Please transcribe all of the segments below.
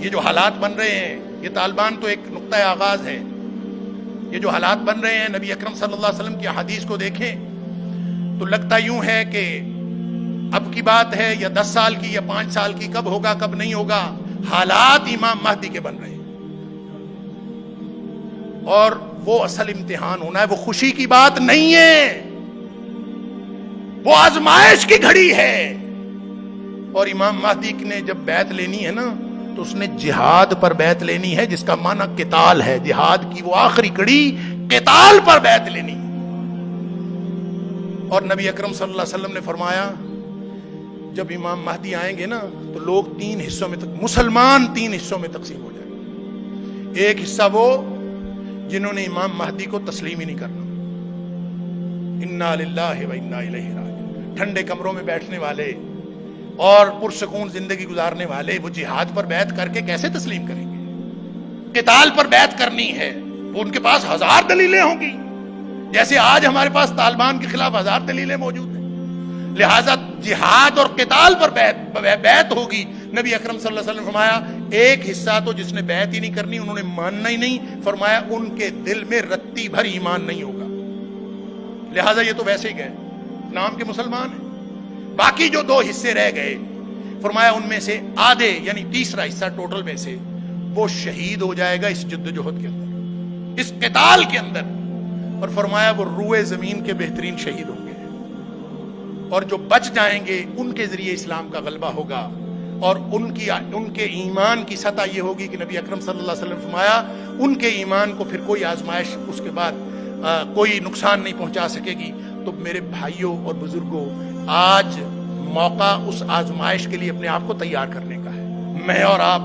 یہ جو حالات بن رہے ہیں، یہ طالبان تو ایک نقطۂ آغاز ہے. یہ جو حالات بن رہے ہیں، نبی اکرم صلی اللہ علیہ وسلم کی احادیث کو دیکھیں تو لگتا یوں ہے کہ اب کی بات ہے یا 10 سال کی یا 5 سال کی، کب ہوگا کب نہیں ہوگا. حالات امام مہدی کے بن رہے ہیں، اور وہ اصل امتحان ہونا ہے. وہ خوشی کی بات نہیں ہے، وہ آزمائش کی گھڑی ہے. اور امام مہدی نے جب بیعت لینی ہے نا تو اس نے جہاد پر بیعت لینی ہے، جس کا معنی قتال ہے. جہاد کی وہ آخری کڑی، قتال پر بیعت لینی. اور نبی اکرم صلی اللہ علیہ وسلم نے فرمایا جب امام مہدی آئیں گے نا تو لوگ 3 حصوں میں مسلمان 3 حصوں میں تقسیم ہو جائیں گے. ایک حصہ وہ جنہوں نے امام مہدی کو تسلیم ہی نہیں کرنا، انا للہ و انا الیہ راجعون، ٹھنڈے کمروں میں بیٹھنے والے اور پرسکون زندگی گزارنے والے. وہ جہاد پر بیعت کر کے کیسے تسلیم کریں گے؟ قتال پر بیعت کرنی ہے، وہ ان کے پاس 1000 دلیلیں ہوں گی، جیسے آج ہمارے پاس طالبان کے خلاف 1000 دلیلیں موجود ہیں. لہذا جہاد اور قتال پر بیعت ہوگی. نبی اکرم صلی اللہ علیہ وسلم نے فرمایا ایک حصہ تو جس نے بیعت ہی نہیں کرنی، انہوں نے ماننا ہی نہیں، فرمایا ان کے دل میں رتی بھر ایمان نہیں ہوگا. لہذا یہ تو ویسے ہی گئے، نام کے مسلمان ہیں. باقی جو 2 حصے رہ گئے، فرمایا ان میں سے آدھے یعنی تیسرا حصہ ٹوٹل میں سے وہ شہید ہو جائے گا اس جدوجہد کے اندر، اس قتال کے اندر. اور فرمایا وہ روئے زمین کے بہترین شہید ہوں گے، اور جو بچ جائیں گے ان کے ذریعے اسلام کا غلبہ ہوگا. اور ان کے ایمان کی سطح یہ ہوگی کہ نبی اکرم صلی اللہ علیہ وسلم فرمایا ان کے ایمان کو پھر کوئی آزمائش اس کے بعد کوئی نقصان نہیں پہنچا سکے گی. تو میرے بھائیوں اور بزرگوں، آج موقع اس آزمائش کے لیے اپنے آپ کو تیار کرنے کا ہے. میں اور آپ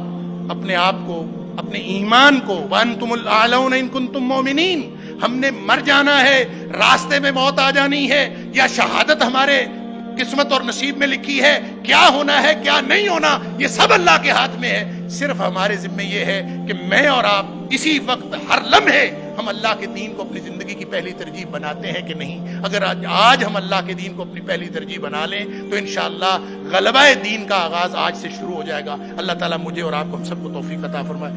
اپنے آپ کو، اپنے ایمان کو، وَأَنْتُمُ الْأَعْلَوْنَ إِن كُنتُم مُؤْمِنِينَ، ہم نے مر جانا ہے، راستے میں موت آ جانی ہے، یا شہادت ہمارے قسمت اور نصیب میں لکھی ہے. کیا ہونا ہے کیا نہیں ہونا یہ سب اللہ کے ہاتھ میں ہے. صرف ہمارے ذمہ یہ ہے کہ میں اور آپ اسی وقت ہر لمحے ہم اللہ کے دین کو اپنی زندگی کی پہلی ترجیح بناتے ہیں کہ نہیں. اگر آج ہم اللہ کے دین کو اپنی پہلی ترجیح بنا لیں تو انشاءاللہ غلبہ دین کا آغاز آج سے شروع ہو جائے گا. اللہ تعالیٰ مجھے اور آپ کو ہم سب کو توفیق عطا فرمائے.